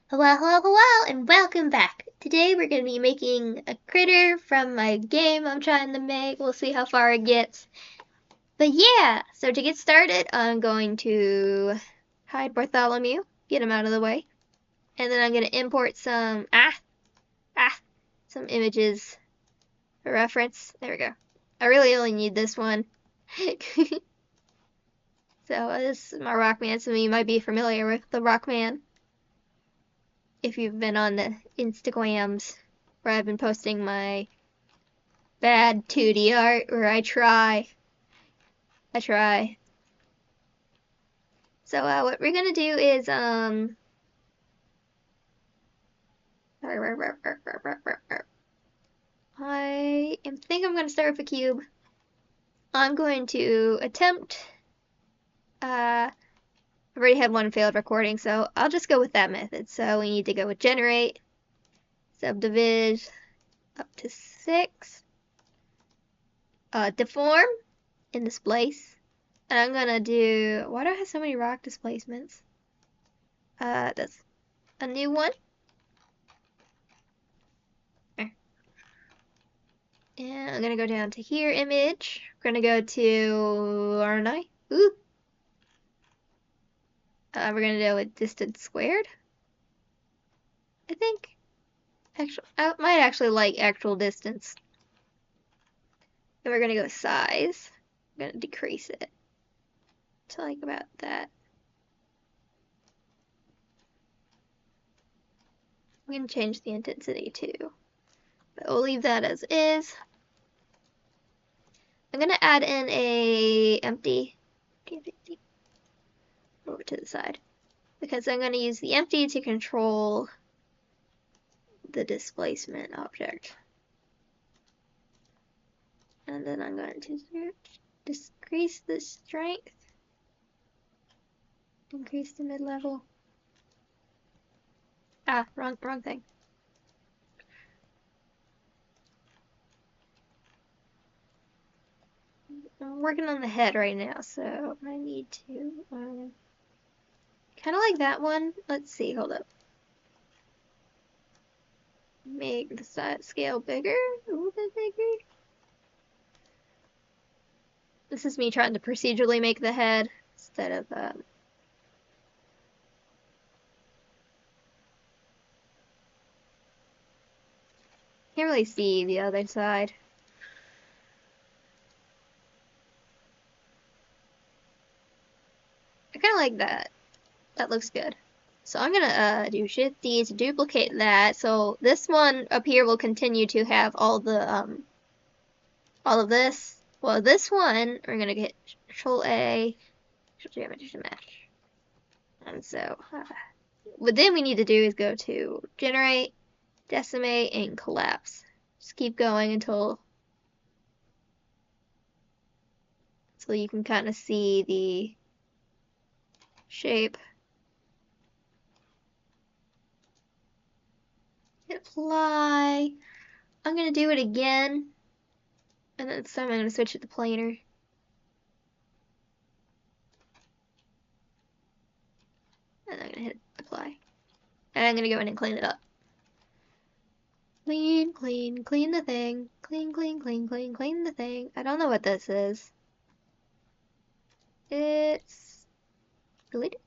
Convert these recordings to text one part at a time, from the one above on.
Hello, and welcome back. Today we're going to be making a critter from my game I'm trying to make. We'll see how far it gets. But yeah, so to get started, I'm going to hide Bartholomew, get him out of the way. And then I'm going to import some images for reference. There we go. I really only need this one. So this is my Rockman. Some of you might be familiar with the Rockman if you've been on the Instagrams where I've been posting my bad 2D art where I try. So what we're gonna do is I think I'm gonna start with a cube. I'm going to attempt I've already had one failed recording, so I'll just go with that method. So we need to go with generate, subdivide up to 6, deform and displace. And I'm gonna do, why do I have so many rock displacements? That's a new one. There. And I'm gonna go down to here, image. We're gonna go to, aren't I? Ooh. We're gonna do with distance squared. I think. Actually, I might actually like actual distance. And we're gonna go size. I'm gonna decrease it to like about that. I'm gonna change the intensity too, but we'll leave that as is. I'm gonna add in a empty over to the side because I'm gonna use the empty to control the displacement object. And then I'm going to decrease the strength, increase the mid-level. Wrong thing. I'm working on the head right now, so I need to kind of like that one. Let's see, hold up. Make the size scale bigger, a little bit bigger. This is me trying to procedurally make the head instead of can't really see the other side. I kind of like that. That looks good. So I'm gonna do Shift D to duplicate that. So this one up here will continue to have all the all of this. Well, this one we're gonna get Control A, Control G to mesh. And so what then we need to do is go to generate, decimate, and collapse. Just keep going until so you can kind of see the shape. Hit apply. I'm gonna do it again, and then this time I'm gonna switch it to planar. And I'm gonna hit apply. And I'm gonna go in and clean it up. Clean the thing. Clean the thing. I don't know what this is. It's deleted.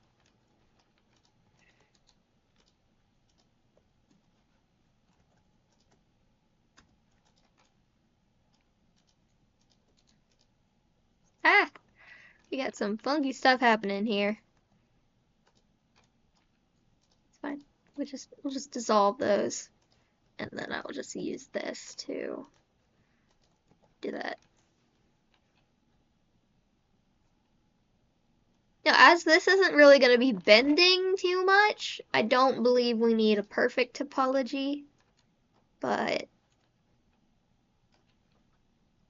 We got some funky stuff happening here. It's fine. We'll just dissolve those. And then I will just use this to do that. Now, as this isn't really going to be bending too much, I don't believe we need a perfect topology, but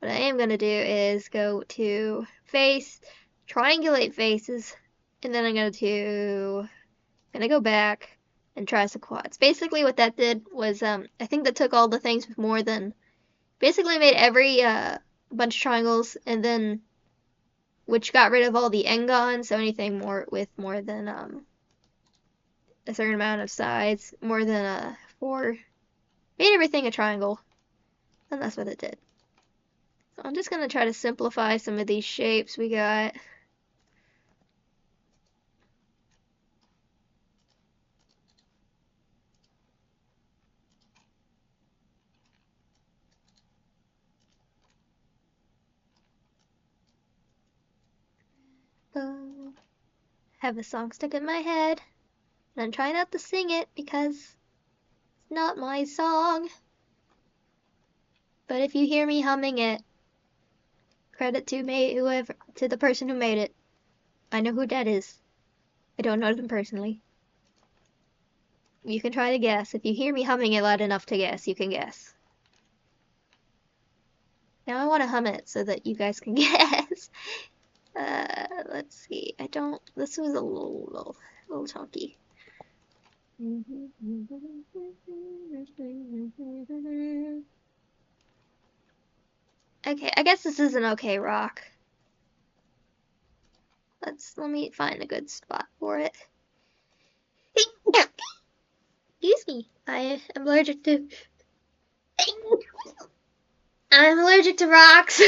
what I am going to do is go to face, triangulate faces, and then I'm going to go back and try some quads. Basically what that did was, I think that took all the things with more than, basically made every bunch of triangles, and then which got rid of all the n-gons, so anything more with more than a certain amount of sides, more than a 4. Made everything a triangle, and that's what it did. So I'm just gonna try to simplify some of these shapes we got. I have a song stuck in my head, and I'm trying not to sing it because it's not my song. But if you hear me humming it, credit to whoever, to the person who made it. I know who that is. I don't know them personally. You can try to guess. If you hear me humming it loud enough to guess, you can guess. Now I want to hum it so that you guys can guess. Let's see. This was a little chunky. Okay, I guess this is an okay rock. Let me find a good spot for it. Excuse me. I'm allergic to rocks.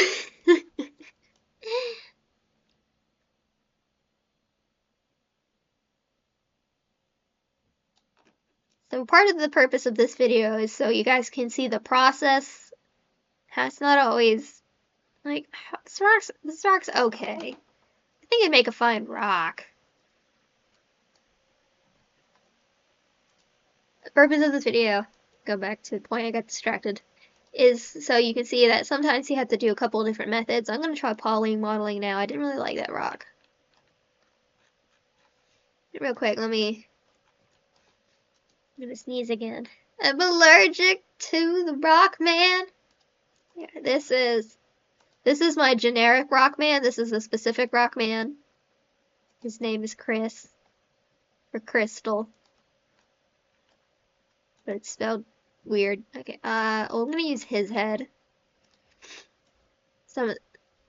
So part of the purpose of this video is so you guys can see the process. How it's not always like this rock's okay. I think it'd make a fine rock. The purpose of this video, go back to the point I got distracted, is so you can see that sometimes you have to do a couple of different methods. I'm going to try poly modeling now. I didn't really like that rock. Real quick, I'm going to sneeze again. I'm allergic to the rock man. Yeah, this is my generic rock man. This is a specific rock man. His name is Chris. Or Crystal. But it's spelled weird. Okay, I'm gonna use his head.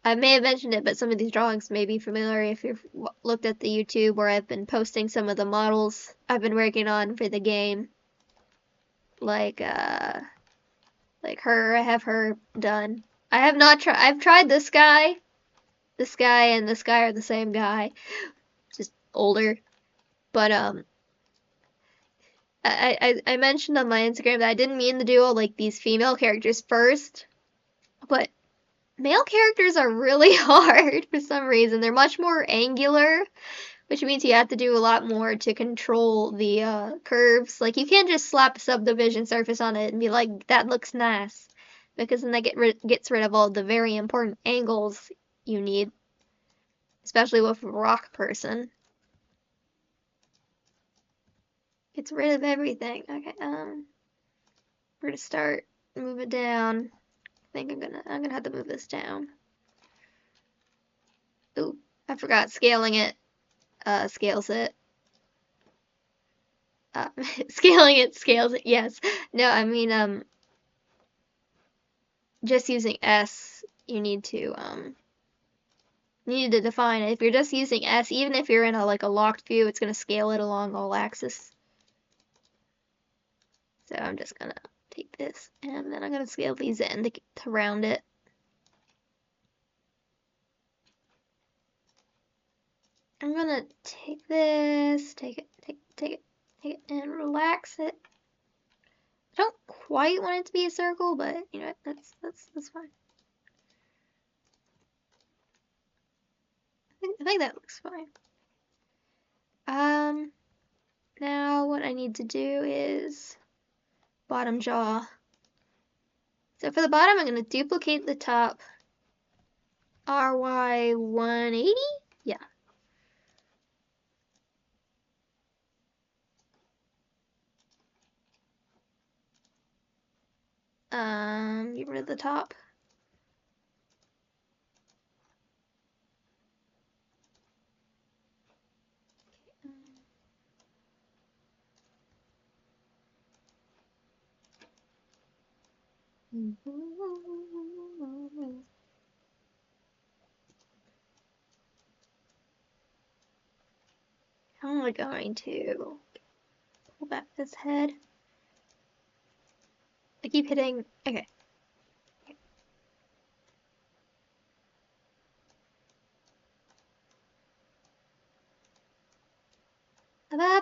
I may have mentioned it, but some of these drawings may be familiar if you've looked at the YouTube where I've been posting some of the models I've been working on for the game. Like her, I have her done. I have not tried, I've tried this guy. This guy and this guy are the same guy. Just older. But, I mentioned on my Instagram that I didn't mean to do all, like, these female characters first. But male characters are really hard for some reason. They're much more angular, which means you have to do a lot more to control the curves. Like, you can't just slap a subdivision surface on it and be like, that looks nice. Because then that gets rid of all the very important angles you need. Especially with a rock person. Gets rid of everything. Okay, we're gonna start, move it down. I think I'm gonna have to move this down. Ooh, I forgot scaling it. Scales it. Scaling it scales it. Yes. No, I mean just using S, you need to define it. If you're just using S, even if you're in a locked view, it's gonna scale it along all axes. So I'm just gonna take this and then I'm gonna scale these in to round it. I'm gonna take this, take it, and relax it. I don't quite want it to be a circle, but you know that's fine. I think that looks fine. Now what I need to do is bottom jaw. So for the bottom, I'm gonna duplicate the top. RY 180? Yeah. Get rid of the top. How am I going to? pull back this head. I keep hitting. Okay. I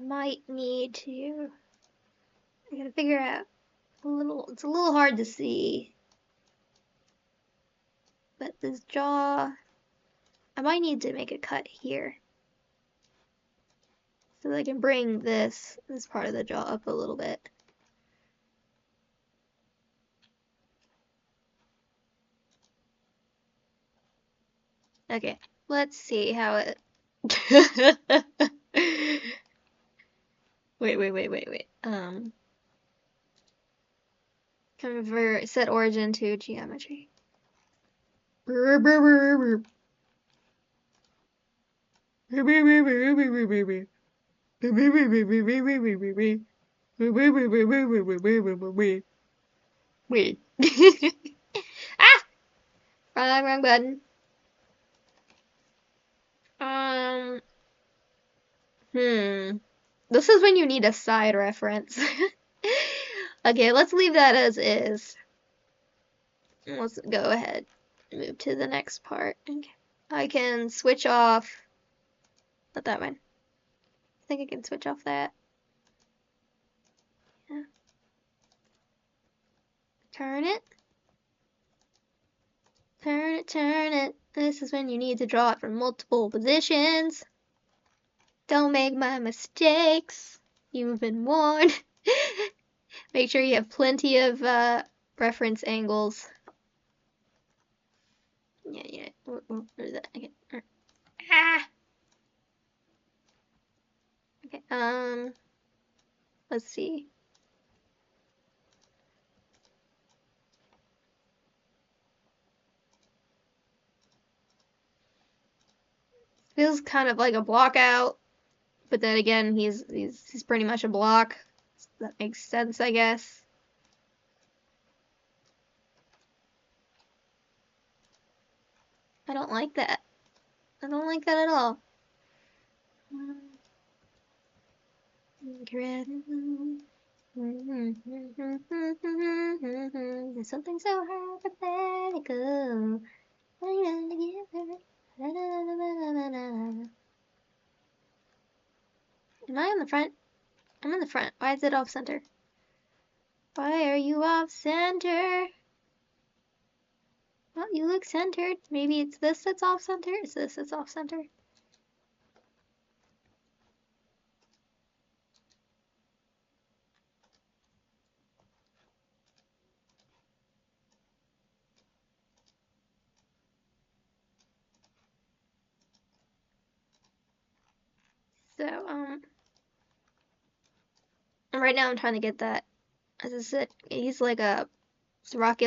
might need to. I gotta figure out it's a little hard to see. But this jaw, I might need to make a cut here. So that I can bring this part of the jaw up a little bit. Okay, let's see how it. Wait. Convert set origin to geometry. Wait. Ah! Wrong button. This is when you need a side reference. Okay, let's leave that as is. Let's go ahead and move to the next part. Okay. I can switch off. Not that one. I think I can switch off that. Yeah. Turn it. Turn it, turn it. This is when you need to draw it from multiple positions. Don't make my mistakes. You've been warned. Make sure you have plenty of reference angles. Yeah. Where's that? Okay. Ah! Okay, let's see. Feels kind of like a block out, but then again, he's pretty much a block. That makes sense, I guess. I don't like that. I don't like that at all. There's something so hypothetical. Am I on the front? I'm in the front. Why is it off center? Why are you off center? Well, you look centered. Maybe it's this that's off center. It's this that's off center. So, right now I'm trying to get that. As I said, he's like a rock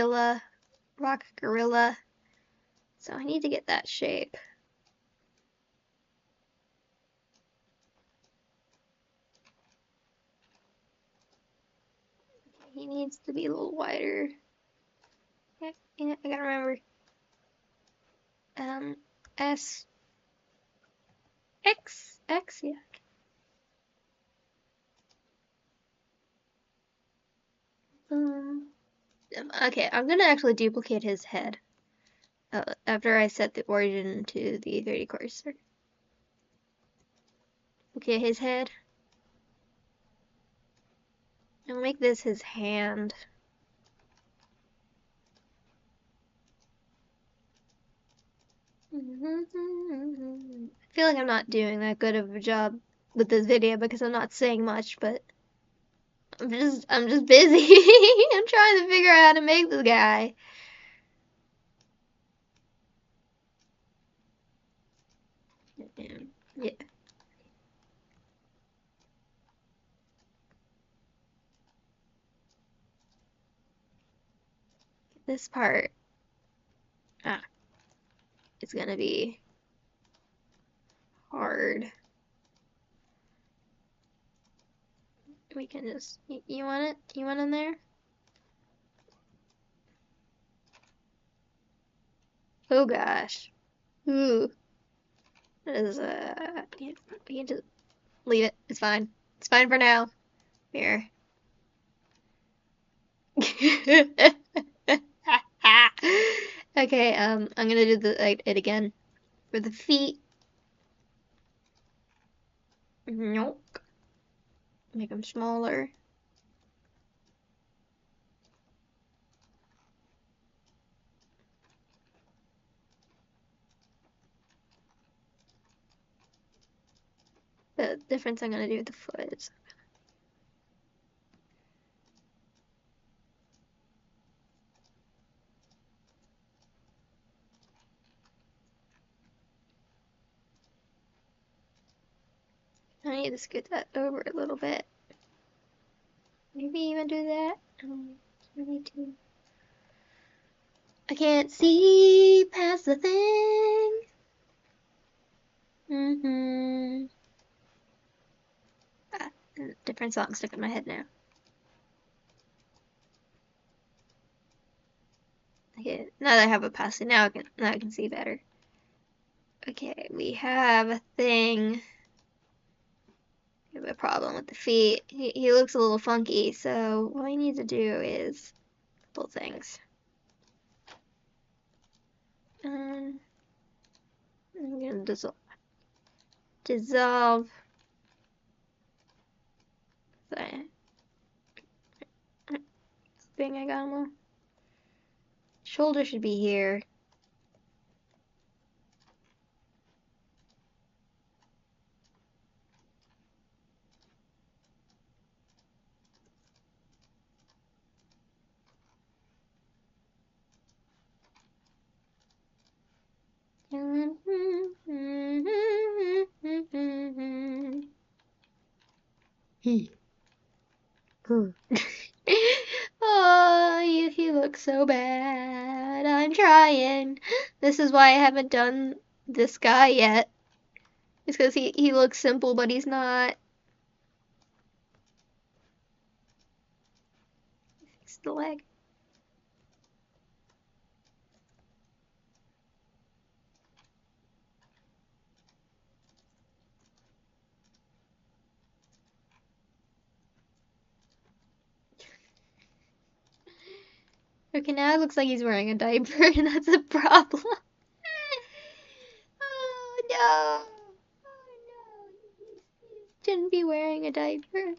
gorilla. So I need to get that shape. He needs to be a little wider. Yeah, I gotta remember. S X, yeah. Okay, I'm gonna actually duplicate his head after I set the origin to the 3D cursor. Okay, his head. I'll make this his hand. I feel like I'm not doing that good of a job with this video because I'm not saying much, but I'm just busy. I'm trying to figure out how to make this guy. Yeah. This part it's gonna be hard. We can just you want it? You want in there? Oh gosh. Ooh. That is, you can just leave it. It's fine. It's fine for now. Here. Okay, I'm gonna do it again. For the feet. Nope. Make them smaller. The difference I'm gonna do with the foot is I need to scoot that over a little bit. Maybe even do that. Maybe too. I can't see past the thing. Ah, different song stuck in my head now. Okay, now that I have a passing, now I can see better. Okay, we have a thing. We have a problem with the feet. He looks a little funky, so what we need to do is a couple things. I'm gonna dissolve the thing I got him. Shoulder should be here. Oh, he looks so bad. I'm trying. This is why I haven't done this guy yet. It's because he looks simple, but he's not. Fix the leg. Okay, now it looks like he's wearing a diaper, and that's a problem. Oh no! Oh no! He shouldn't be wearing a diaper.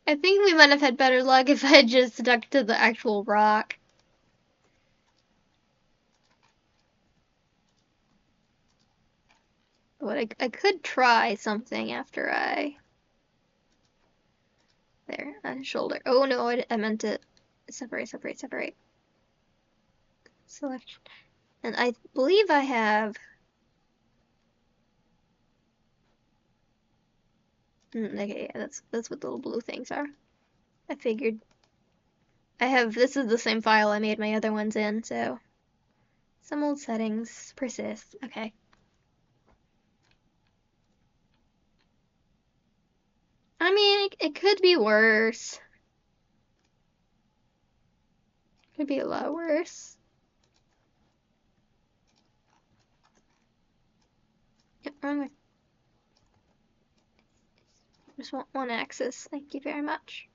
I think we might have had better luck if I had just stuck to the actual rock. But I could try something after I... There, on shoulder. Oh no, I meant to separate. Selection. And I believe I have... Okay, yeah, that's what the little blue things are. I figured. I have... This is the same file I made my other ones in, so... Some old settings persist. Okay. I mean, it could be worse. Could be a lot worse. Yep, wrong way. Just want one axis. Thank you very much.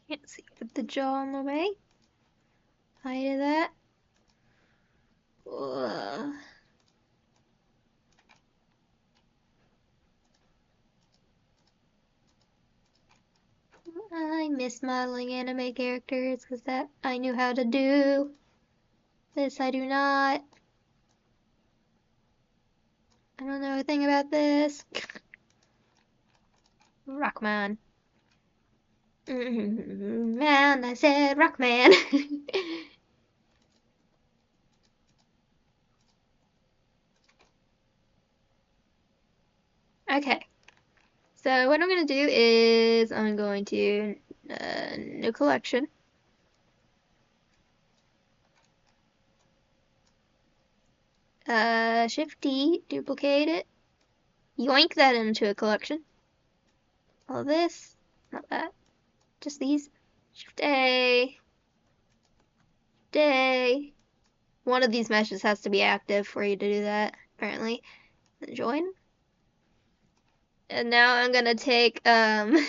Can't see. Put the jaw in the way. Hide that. Ugh. I miss modeling anime characters because that I knew how to do. This I do not. I don't know a thing about this. Rockman. Man, I said Rockman. Okay. So what I'm going to do is I'm going to new collection. Shift D, duplicate it. Yoink that into a collection. All this, not that, just these. Shift A, day. One of these meshes has to be active for you to do that, apparently. Then join. And now I'm gonna take, we're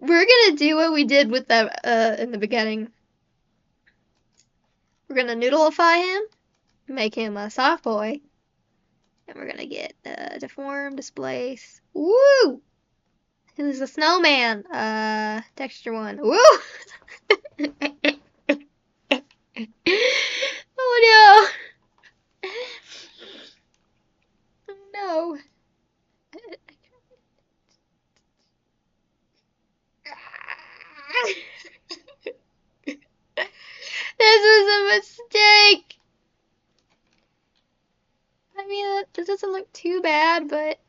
gonna do what we did with that, in the beginning. We're gonna noodleify him, make him a soft boy, and we're gonna get, deform, displace. Woo! Who's a snowman? Texture 1. Woo! Oh no! Oh no! This was a mistake! I mean, this doesn't look too bad, but...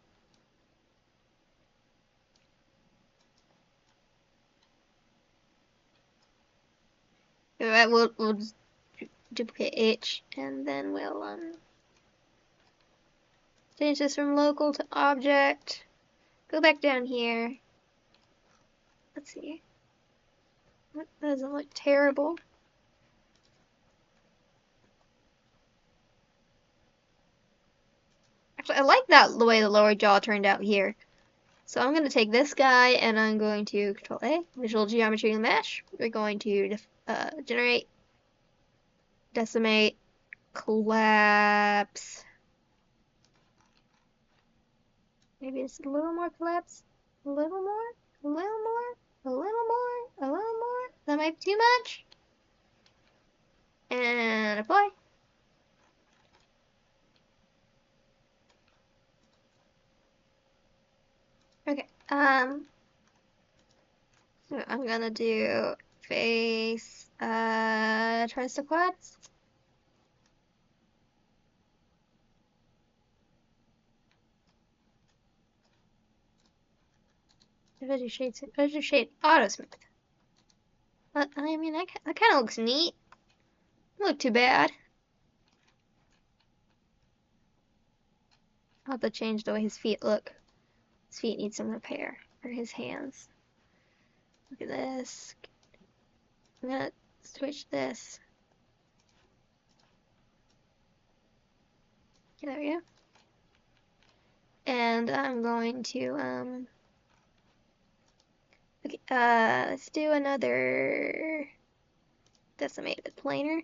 Alright, we'll just duplicate H, and then we'll, change this from local to object. Go back down here. Let's see. That doesn't look terrible. Actually, I like the way the lower jaw turned out here. So I'm going to take this guy and I'm going to Control A, Visual Geometry Mesh. We're going to generate, decimate, collapse. Maybe it's a little more collapse. A little more, a little more, a little more, a little more. That might be too much. And apply. Okay, so I'm gonna do face, tristar quads. Visual shade auto smooth. But I mean, that kind of looks neat. Doesn't look too bad. I'll have to change the way his feet look. His feet need some repair, or his hands. Look at this. I'm gonna switch this. There we go. And I'm going to, okay, let's do another decimated planar.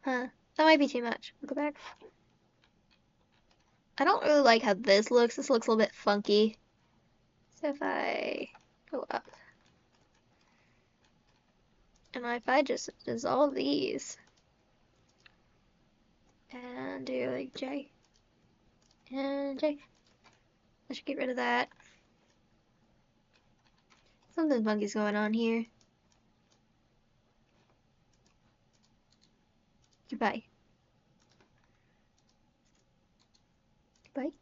Huh, that might be too much. I'll go back. I don't really like how this looks. This looks a little bit funky. So if I go up, and if I just dissolve these, and do like J, and J, I should get rid of that. Something funky's going on here. Goodbye. Goodbye.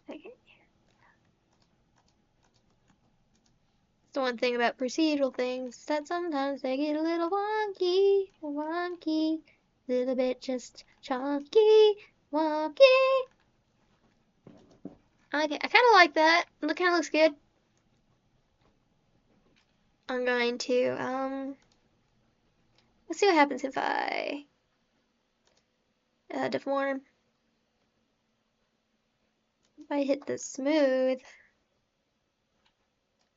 Okay. The one thing about procedural things that sometimes they get a little wonky, wonky, little bit just chunky, wonky. Okay, I kind of like that. It kind of looks good. I'm going to, let's see what happens if I deform. If I hit the smooth.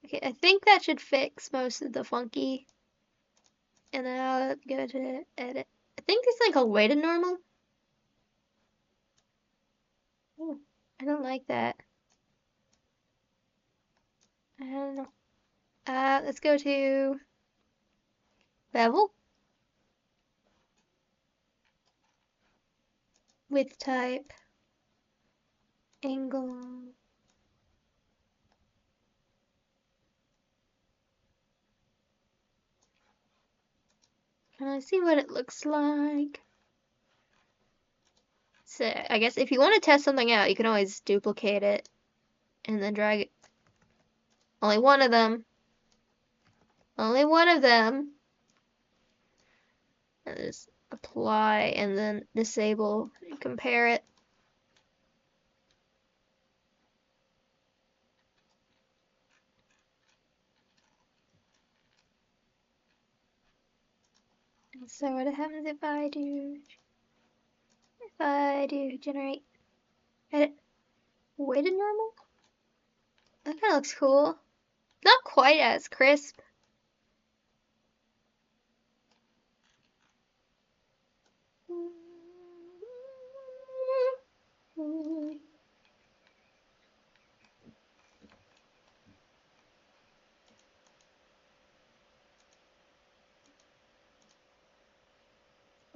Okay, I think that should fix most of the funky. And then I'll go to edit. I think this thing called weighted normal. Oh, I don't like that. I don't know. Let's go to bevel. Width type. Angle. Can I see what it looks like? So I guess if you want to test something out, you can always duplicate it and then drag it. Only one of them. Only one of them. And just apply and then disable and compare it. And so what happens if I do generate edit weighted normal? That kind of looks cool. Not quite as crisp.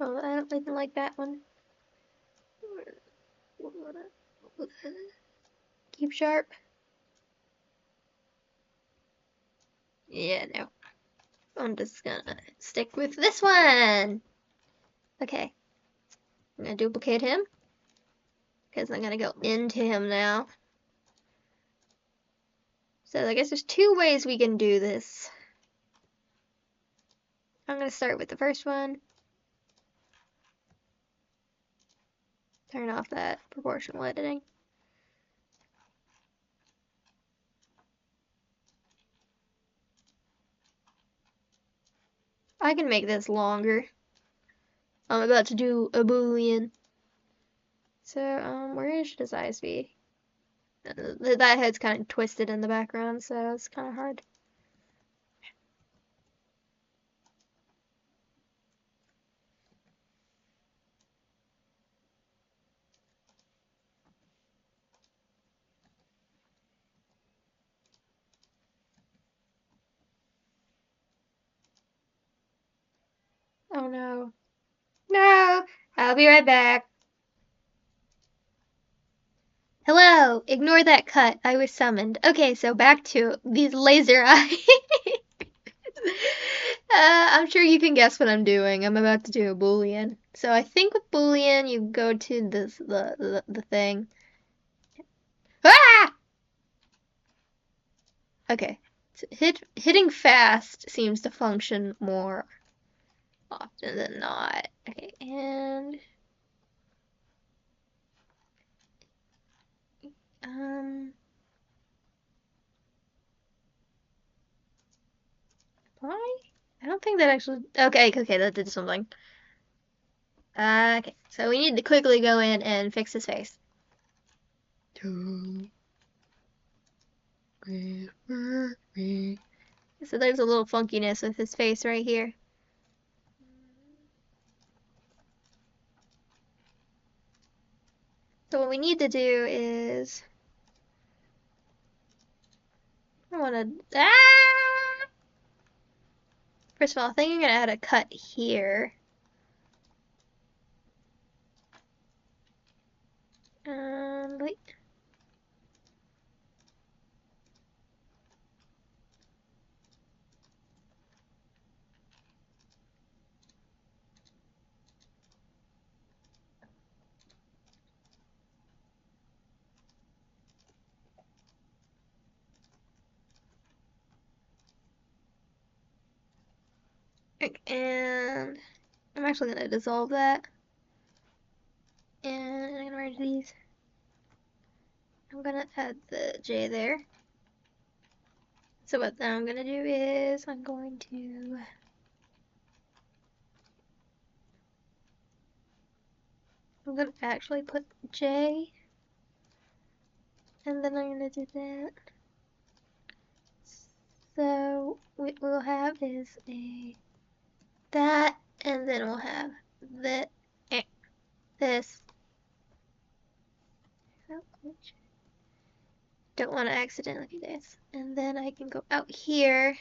Oh, I don't like that one. Keep sharp. Yeah, no. I'm just gonna stick with this one. Okay. I'm gonna duplicate him. Because I'm gonna go into him now. So I guess there's two ways we can do this. I'm gonna start with the first one. Turn off that proportional editing. I can make this longer. I'm about to do a boolean. So, where should his eyes be? That head's kind of twisted in the background, so it's kind of hard. Oh no. No! I'll be right back. Hello! Ignore that cut. I was summoned. Okay, so back to these laser eyes. I'm sure you can guess what I'm doing. I'm about to do a boolean. So I think with boolean, you go to this the thing. Ah! Okay. So hitting fast seems to function more often than not. Okay, and apply? I don't think that actually. Okay, that did something. Okay, so we need to quickly go in and fix his face. So there's a little funkiness with his face right here. So what we need to do is, I want to, first of all, I think I'm going to add a cut here. Wait. And I'm actually going to dissolve that. And I'm going to merge these. I'm going to add the J there. So what I'm going to do is I'm going to actually put J, and then I'm going to do that. So what we'll have is that, and then we'll have this. Don't want to accidentally do this. And then I can go out here,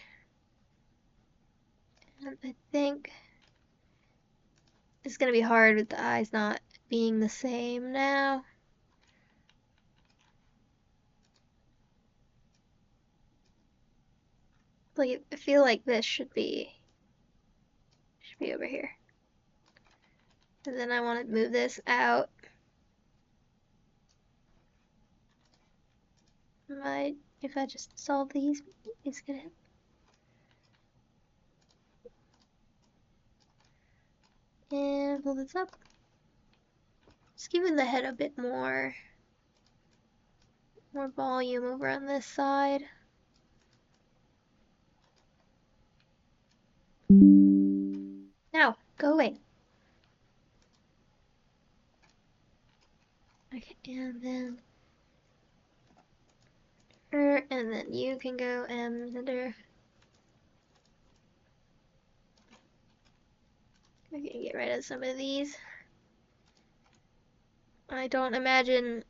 and I think it's going to be hard with the eyes not being the same now. Like, I feel like this should be over here. And then I want to move this out. if I just solve these, it's gonna. And pull this up. Just giving the head a bit more volume over on this side. Now, go away. Okay, and then you can go under. We can get rid of some of these. I don't imagine.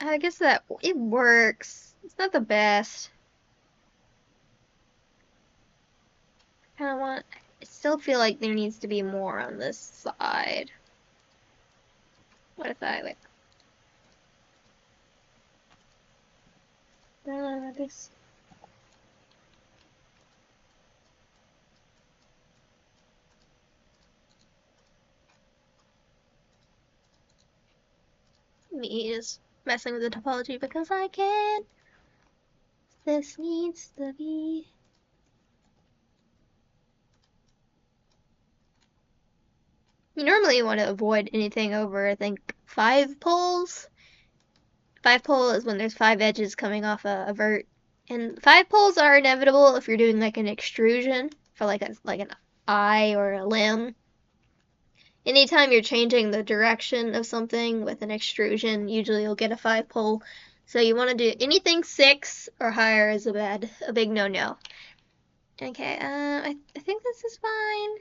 I guess that it works. It's not the best. I still feel like there needs to be more on this side. What if I wait? This. Me is messing with the topology because I can. This needs to be. You normally want to avoid anything over, I think, 5 poles. 5 pole is when there's 5 edges coming off a vert. And 5 poles are inevitable if you're doing like an extrusion for like an eye or a limb. Anytime you're changing the direction of something with an extrusion, usually you'll get a 5 pole. So you want to do anything 6 or higher is a big no-no. Okay, I think this is fine.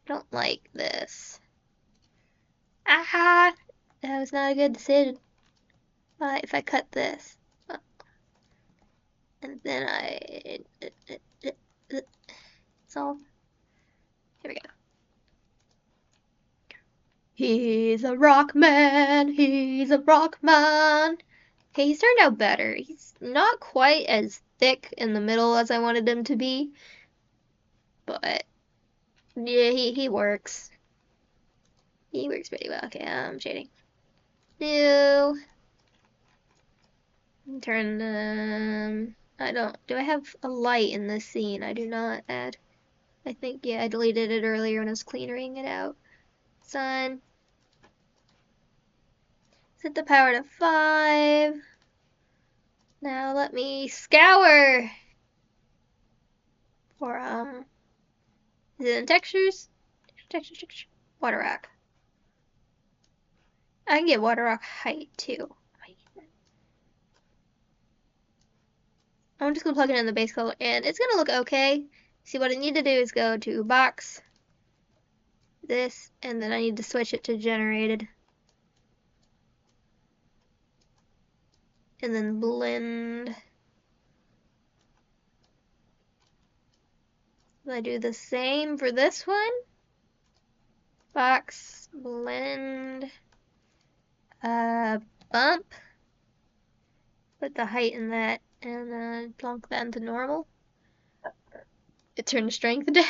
I don't like this. Ah, that was not a good decision. If I cut this, and then solve. Here we go. He's a rock man. He's a rock man. Okay, he's turned out better. He's not quite as thick in the middle as I wanted him to be, but yeah, he works. He works pretty well. Okay, I'm shading. New. Turn. I don't. Do I have a light in this scene? I do not add. I think, yeah, I deleted it earlier when I was clearing it out. Sun. Set the power to 5. Now let me scour for, is it in textures? Texture. Water rock. I can get water rock height too. I'm just gonna plug it in the base color and it's gonna look okay. See, what I need to do is go to box, this, and then I need to switch it to generated. And then blend. I do the same for this one. Box, blend, bump. Put the height in that and plonk that into normal. Turn the strength down.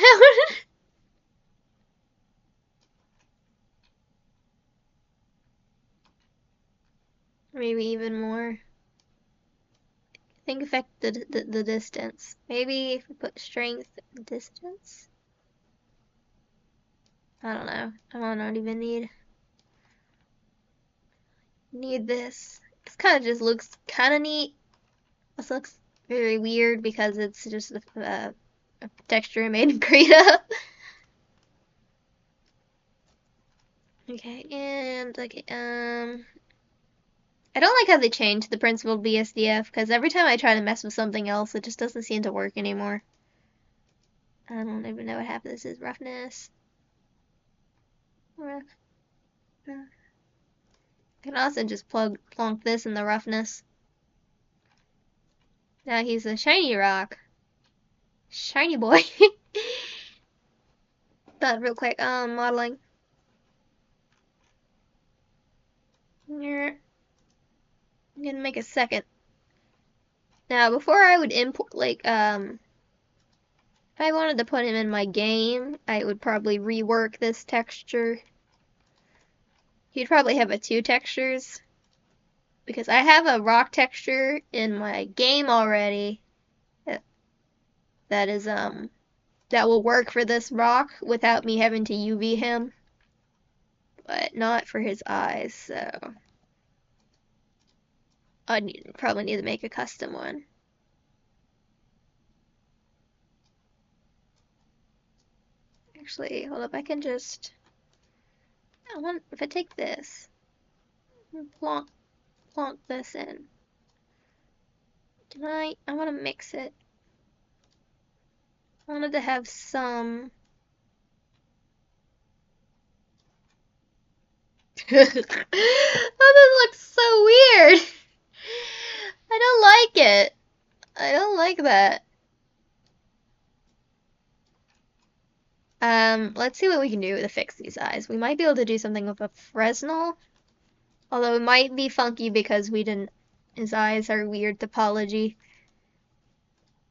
Maybe even more. I think affect the distance. Maybe if we put strength and distance. I don't know. I don't even need this. This kind of just looks kind of neat. This looks very weird because it's just a texture made in Krita. Okay, and okay, I don't like how they changed the principled BSDF because every time I try to mess with something else, it just doesn't seem to work anymore. I don't even know what happened. This is roughness. Rough. I can also just plonk this in the roughness. Now he's a shiny rock. Shiny boy. But real quick, modeling. I'm gonna make a second. Now, before I would import, like, if I wanted to put him in my game, I would probably rework this texture He'd probably have a 2 textures because I have a rock texture in my game already that, that is that will work for this rock without me having to UV him, but not for his eyes, so probably need to make a custom one. Actually, hold up, I can just if I take this and plonk this in. I want to mix it. I wanted to have some. Oh, this looks so weird. I don't like it. I don't like that. Let's see what we can do to fix these eyes. We might be able to do something with a Fresnel, although it might be funky because we didn't. His eyes are weird topology.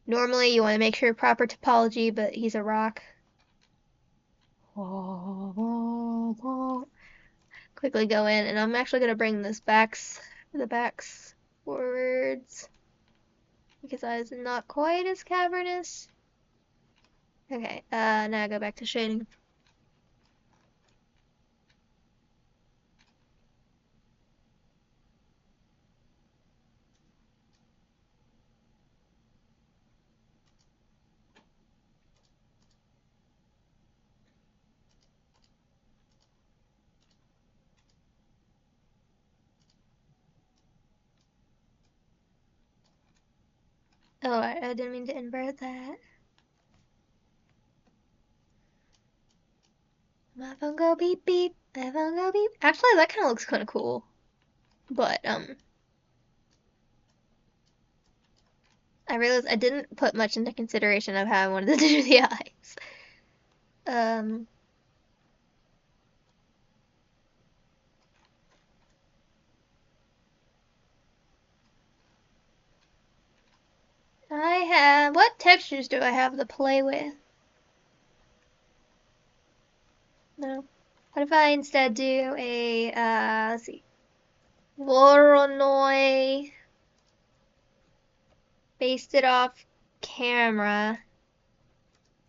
Normally, you want to make sure proper topology, but he's a rock. Quickly go in, and I'm actually gonna bring the backs forwards because that is not quite as cavernous. Okay, now I go back to shading. Oh, I didn't mean to invert that. My phone go beep beep, my phone go beep. Actually, that kind of looks kind of cool, but I realized I didn't put much into consideration of how I wanted to do the eyes. Um, what textures do I have to play with? No. What if I instead do a, let's see, Voronoi, based it off camera.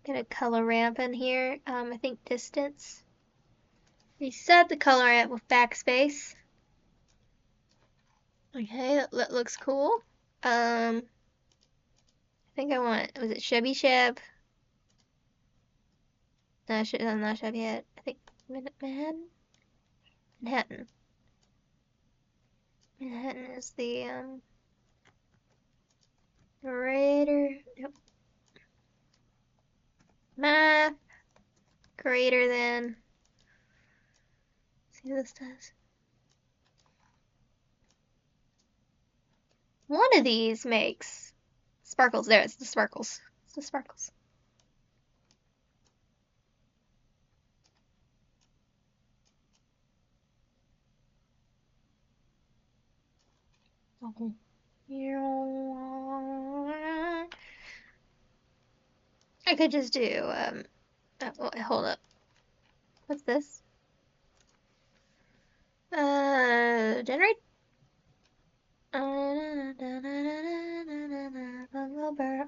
Get a color ramp in here. I think distance. Reset the color ramp with backspace. Okay, that looks cool. I think I want, was it Chevy Cheb? No, not Chevy yet. I think Manhattan? Manhattan. Manhattan is the, greater, nope. Math, greater than, let's see what this does. One of these makes sparkles. There, it's the sparkles. It's the sparkles. Okay. I could just do, hold up. What's this? Generate?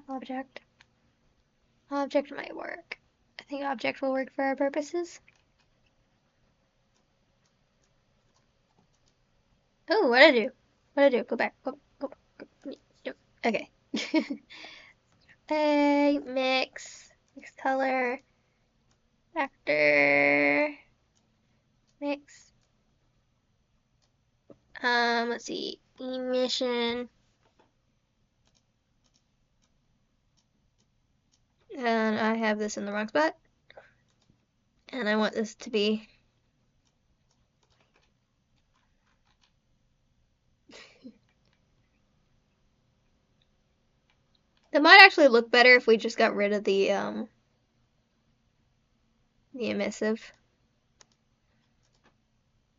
Object. Object might work. I think object will work for our purposes. Oh, what'd I do? What'd I do? Go back. Go. Okay. Mix color, vector, mix. Let's see, emission. And I have this in the wrong spot. And I want this to be It might actually look better if we just got rid of the emissive.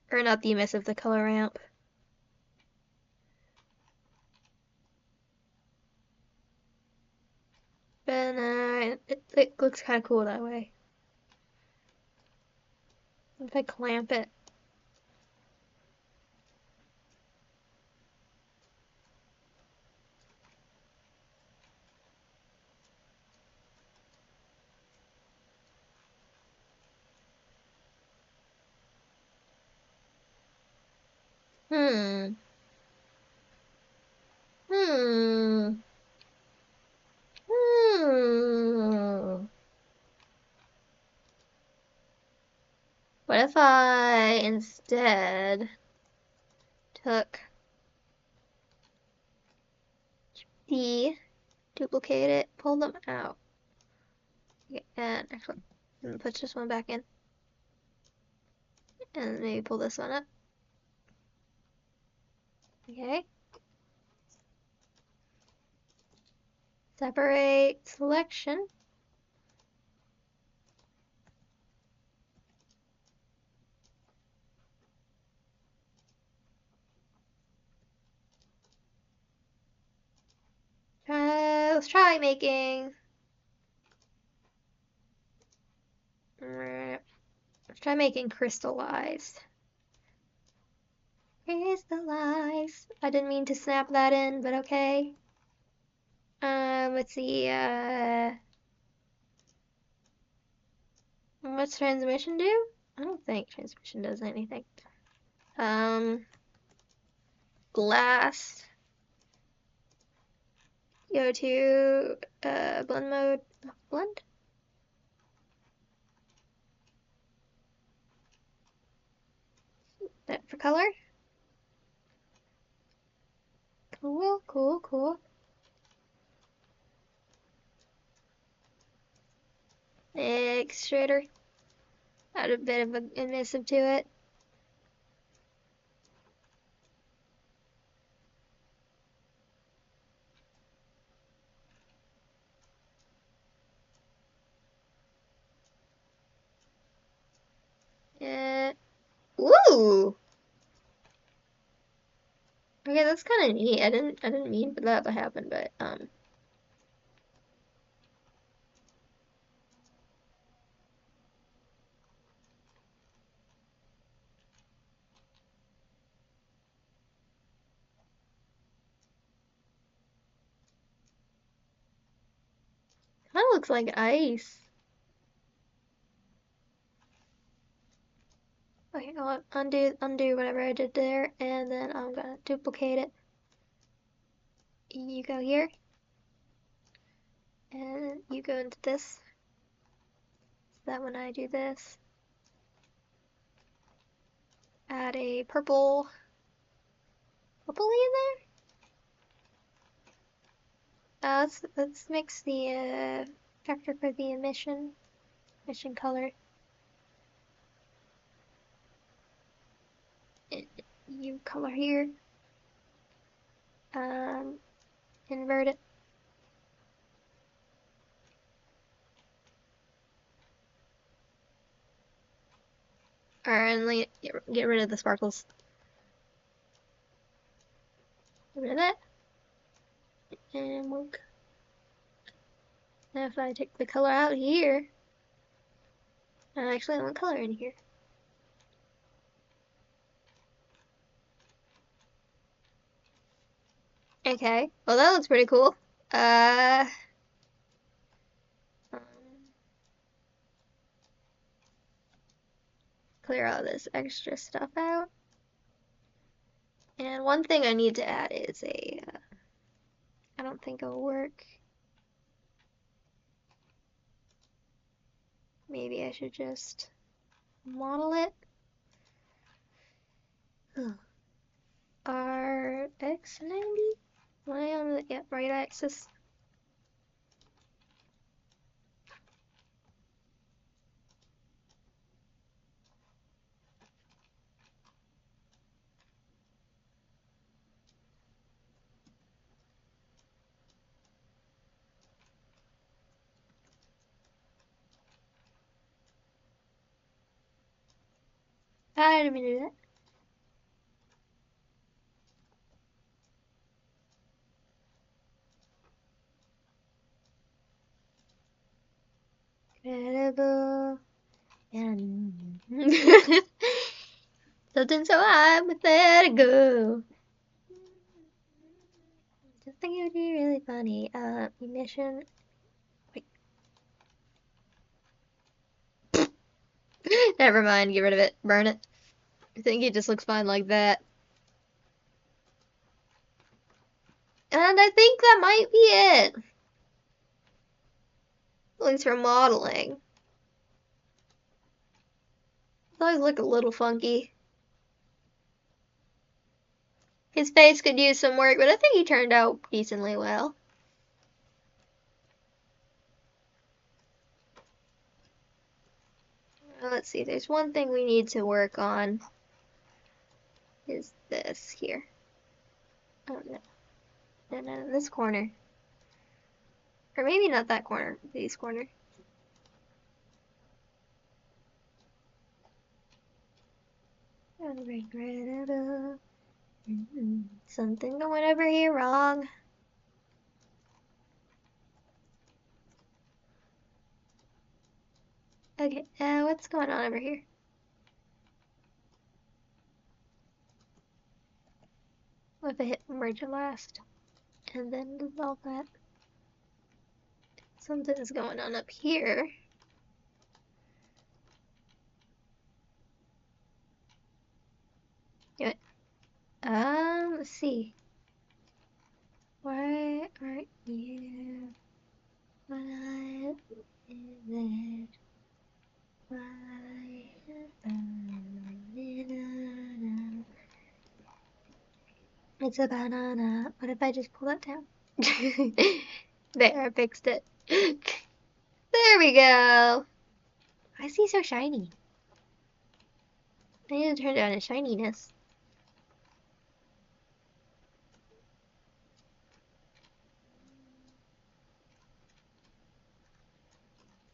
Or not the emissive, the color ramp. But it looks kind of cool that way. If I clamp it. Hmm. Hmm. Hmm. What if I instead took the duplicate it, pull them out, and actually put this one back in, and maybe pull this one up. Okay. Separate selection. Let's try making. Let's try making crystallized. Crystallized. I didn't mean to snap that in, but okay. Let's see. What's transmission do? I don't think transmission does anything. Glass. Go to blend mode. Blend. That for color. Cool, cool, cool. Extruder. Add a bit of an emissive to it. Ooh. Okay, that's kind of neat. I didn't mean for that to happen, but kind of looks like ice. Okay, I'll undo whatever I did there, and then I'm gonna duplicate it. You go here, and you go into this. So that when I do this, add a purpley in there. Let's mix the vector for the emission color. You color here. Invert it. Alright, and get rid of the sparkles. Get rid of that. And we'll. Now if I take the color out here, I actually want color in here. Okay, well that looks pretty cool. Clear all this extra stuff out. And one thing I need to add is I don't think it'll work. Maybe I should just model it. RX90? Am I on the right axis? I didn't mean to do that. Incredible. And something so high, but let it go. Just think it would be really funny. Emission. Wait. Never mind, get rid of it. Burn it. I think it just looks fine like that. And I think that might be it. At least for modeling. Those look a little funky. His face could use some work, but I think he turned out decently well. Let's see, there's one thing we need to work on. Is this here. Oh no. No, this corner. Or maybe not that corner, this corner. Something going over here wrong. Okay, what's going on over here? What if I hit merge last? And then dissolve that. Something's going on up here. Yeah. Let's see. Why aren't you? What is it? Why? It's a banana. What if I just pull that down? There, I fixed it. There we go. Why is he so shiny? I need to turn down his shininess.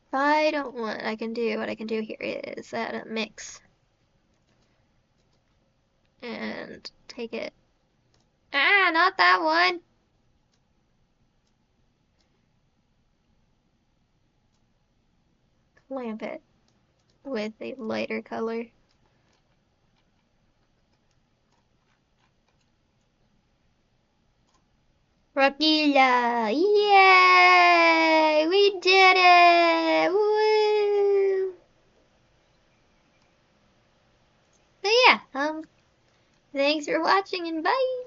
If I don't want, I can do what I can do here is add a mix. And take it. Ah, not that one! Lamp it with a lighter color. Rockilla! Yay! We did it! Woo! So yeah, thanks for watching and bye!